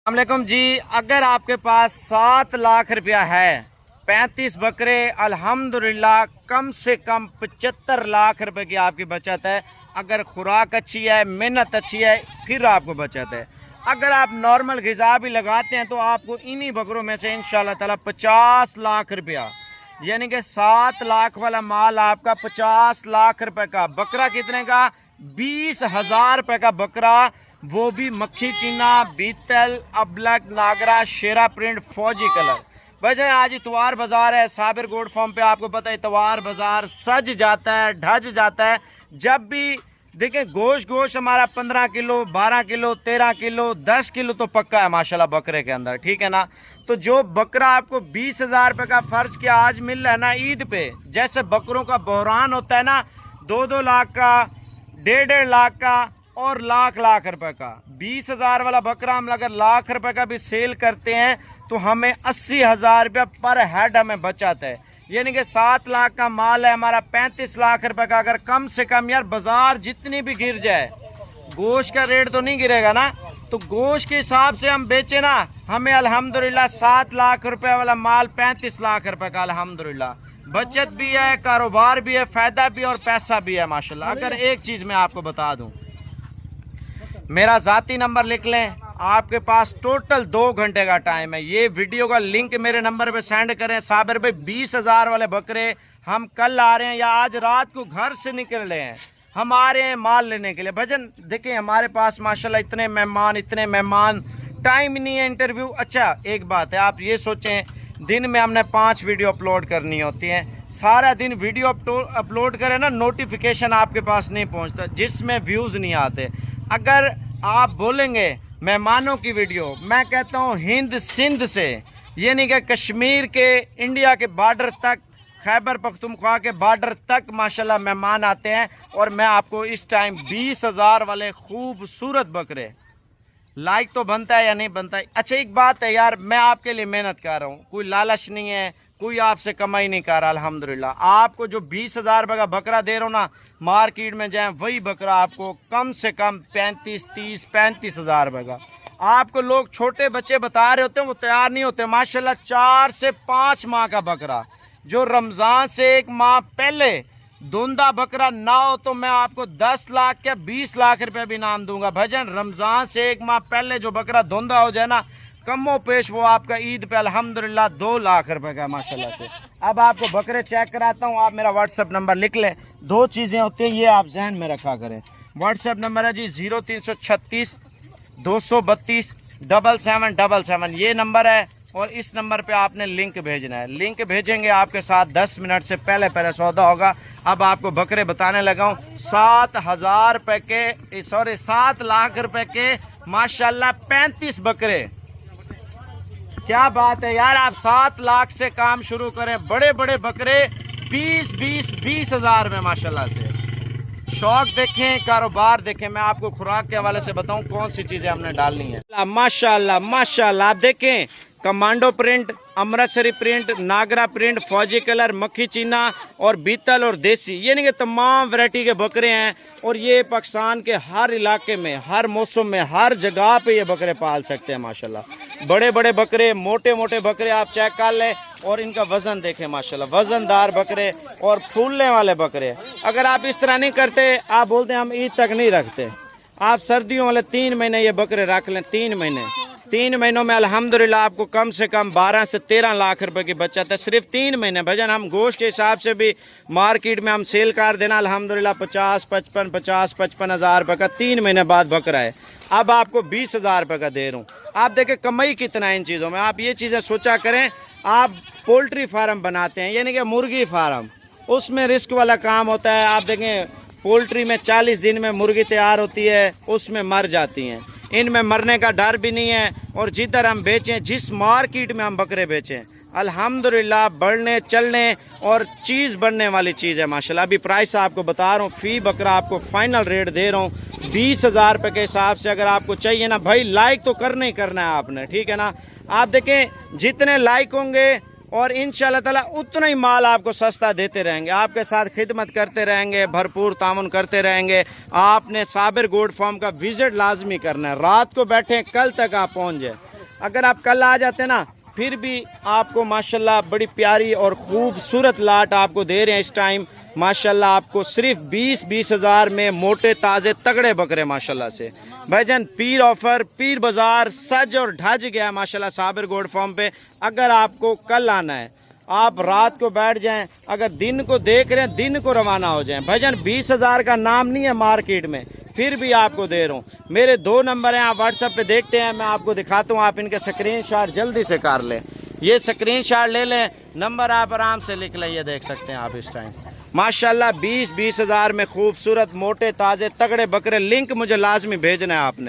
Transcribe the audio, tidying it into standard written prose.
अस्सलामुअलैकुम जी। अगर आपके पास 7 लाख रुपया है, 35 बकरे, अल्हम्दुलिल्लाह कम से कम 75 लाख रुपए की आपकी बचत है। अगर खुराक अच्छी है, मेहनत अच्छी है, फिर आपको बचत है। अगर आप नॉर्मल ग़िज़ा भी लगाते हैं तो आपको इन्हीं बकरों में से इंशाल्लाह ताला 50 लाख रुपया, यानी कि 7 लाख वाला माल आपका 50 लाख रुपए का। बकरा कितने का? 20,000 रुपये का बकरा, वो भी मक्खी चीना, बीतल, अबलक, नागरा, शेरा प्रिंट, फौजी कलर। वजह आज इतवार बाज़ार है, साबिर गोड फार्म पे आपको पता है इतवार बाज़ार सज जाता है, ढज जाता है। जब भी देखें गोश्त हमारा 15 किलो, 12 किलो, 13 किलो, 10 किलो तो पक्का है माशाल्लाह बकरे के अंदर, ठीक है ना। तो जो बकरा आपको 20,000 रुपये का फ़र्ज किया आज मिल रहा है ना ईद पे, जैसे बकरों का बहरान होता है ना, 2-2 लाख का, 1.5 लाख का और लाख रुपए का। 20,000 वाला बकरा हम अगर लाख रुपए का भी सेल करते हैं तो हमें 80,000 रुपया पर हेड हमें बचत है। यानी कि 7 लाख का माल है हमारा, 35 लाख रुपए का। अगर कम से कम यार बाजार जितनी भी गिर जाए, गोश्त का रेट तो नहीं गिरेगा ना, तो गोश्त के हिसाब से हम बेचे ना, हमें अल्हम्दुलिल्लाह 7 लाख रुपए वाला माल 35 लाख रुपए का अल्हम्दुलिल्लाह बचत भी है, कारोबार भी है, फायदा भी और पैसा भी है माशाल्लाह। अगर एक चीज़ मैं आपको बता दूं, मेरा ज़ाती नंबर लिख लें, आपके पास टोटल 2 घंटे का टाइम है। ये वीडियो का लिंक मेरे नंबर पे सेंड करें। साबिर भाई 20,000 वाले बकरे हम कल आ रहे हैं या आज रात को घर से निकल रहे हैं, हम आ रहे हैं माल लेने के लिए। भजन देखिए हमारे पास माशाल्लाह इतने मेहमान, टाइम नहीं है इंटरव्यू। अच्छा एक बात है, आप ये सोचें दिन में हमने 5 वीडियो अपलोड करनी होती हैं, सारा दिन वीडियो अपलोड करें ना, नोटिफिकेशन आपके पास नहीं पहुंचता, जिसमें व्यूज़ नहीं आते। अगर आप बोलेंगे मेहमानों की वीडियो, मैं कहता हूँ हिंद सिंध से, यानी कि कश्मीर के, इंडिया के बॉर्डर तक, खैबर पख्तूनख्वा के बॉर्डर तक माशाल्लाह मेहमान आते हैं। और मैं आपको इस टाइम 20,000 वाले खूबसूरत बकरे, लाइक तो बनता है या नहीं बनता है। अच्छा एक बात है यार, मैं आपके लिए मेहनत कर रहा हूँ, कोई लालच नहीं है, कोई आपसे कमाई नहीं कर रहा। अल्हम्दुलिल्लाह आपको जो 20,000 रुपये का बकरा दे रहा हूँ ना, मार्केट में जाए वही बकरा आपको कम से कम 35,000 रुपये का। आपको लोग छोटे बच्चे बता रहे होते हैं, वो तैयार नहीं होते माशाल्लाह। 4 से 5 माह का बकरा, जो रमज़ान से 1 माह पहले धुंधा बकरा ना हो तो मैं आपको 10 लाख या 20 लाख रुपए भी इनाम दूंगा। भजन रमज़ान से 1 माह पहले जो बकरा धुंधा हो जाए ना, कमो पेश वो आपका ईद पे अल्हम्दुलिल्लाह 2 लाख रुपए का माशाल्लाह से। अब आपको बकरे चेक कराता हूँ, आप मेरा व्हाट्सएप नंबर लिख लें। 2 चीज़ें होती हैं, ये आप जहन में रखा करें। व्हाट्सएप नंबर है जी 0336 232 7777, ये नंबर है। और इस नंबर पे आपने लिंक भेजना है, लिंक भेजेंगे आपके साथ 10 मिनट से पहले सौदा होगा। अब आपको बकरे बताने लगा हूँ, 7,000 रुपये के, सॉरी 7 लाख रुपए के माशाल्लाह 35 बकरे। क्या बात है यार, आप 7 लाख से काम शुरू करें। बड़े बड़े बकरे 20,000 में माशाल्लाह से। शौक देखें, कारोबार देखें। मैं आपको खुराक के हवाले से बताऊं कौन सी चीज़ें हमने डालनी है। माशाल्लाह आप देखें, कमांडो प्रिंट, अमृतसरी प्रिंट, नागरा प्रिंट, फौजी कलर, मक्खी चीना और बीतल और देसी, यानी कि तमाम वैरायटी के बकरे हैं। और ये पाकिस्तान के हर इलाके में, हर मौसम में, हर जगह पे ये बकरे पाल सकते हैं माशाल्लाह। बड़े बड़े बकरे, मोटे मोटे बकरे आप चेक कर लें। और इनका वज़न देखें माशाल्लाह, वज़नदार बकरे और फूलने वाले बकरे। अगर आप इस तरह नहीं करते, आप बोलते हैं हम ईद तक नहीं रखते, आप सर्दियों वाले 3 महीने ये बकरे रख लें। 3 महीनों में अल्हम्दुलिल्लाह आपको कम से कम 12 से 13 लाख रुपए की बचत है, सिर्फ 3 महीने। भजन हम गोश्त के हिसाब से भी मार्केट में हम सेल कर देना अल्हम्दुलिल्लाह 50-55 हज़ार रुपये का 3 महीने बाद बकरा है। अब आपको 20,000 रुपये का दे रहा हूँ। आप देखें कमाई कितना है इन चीज़ों में। आप ये चीज़ें सोचा करें, आप पोल्ट्री फार्म बनाते हैं, यानी कि मुर्गी फार्म, उसमें रिस्क वाला काम होता है। आप देखें पोल्ट्री में 40 दिन में मुर्गी तैयार होती है, उसमें मर जाती हैं। इनमें मरने का डर भी नहीं है। और जिधर हम बेचें, जिस मार्केट में हम बकरे बेचें, अल्हम्दुलिल्लाह बढ़ने चलने और चीज़ बनने वाली चीज़ है माशाल्लाह। अभी प्राइस आपको बता रहा हूँ, फ़ी बकरा आपको फाइनल रेट दे रहा हूँ 20,000 रुपये के हिसाब से। अगर आपको चाहिए ना भाई, लाइक तो करना ही करना है आपने, ठीक है ना। आप देखें जितने लाइक होंगे और इंशाल्लाह ताला उतना ही माल आपको सस्ता देते रहेंगे, आपके साथ खिदमत करते रहेंगे, भरपूर तामुन करते रहेंगे। आपने साबिर गोड फार्म का विज़िट लाजमी करना है। रात को बैठे कल तक आप पहुँच जाए। अगर आप कल आ जाते ना फिर भी आपको माशाल्लाह बड़ी प्यारी और खूबसूरत लाट आपको दे रहे हैं इस टाइम माशाल्लाह। आपको सिर्फ 20 हज़ार में मोटे ताज़े तगड़े बकरे माशाल्लाह से। भाईजान पीर ऑफर, पीर बाज़ार सज और ढज गया माशाल्लाह साबिर गोड फार्म पे। अगर आपको कल आना है आप रात को बैठ जाएं, अगर दिन को देख रहे हैं दिन को रवाना हो जाएं। भाईजान 20 हज़ार का नाम नहीं है मार्केट में, फिर भी आपको दे रहा हूँ। मेरे 2 नंबर हैं, आप व्हाट्सएप पे देखते हैं, मैं आपको दिखाता हूँ। आप इनके स्क्रीनशॉट जल्दी से कर लें, ये स्क्रीनशॉट ले लें, नंबर आप आराम से लिख लें। ये देख सकते हैं आप इस टाइम माशाल्लाह 20 हज़ार में खूबसूरत मोटे ताज़े तगड़े बकरे। लिंक मुझे लाजमी भेजना है आपने।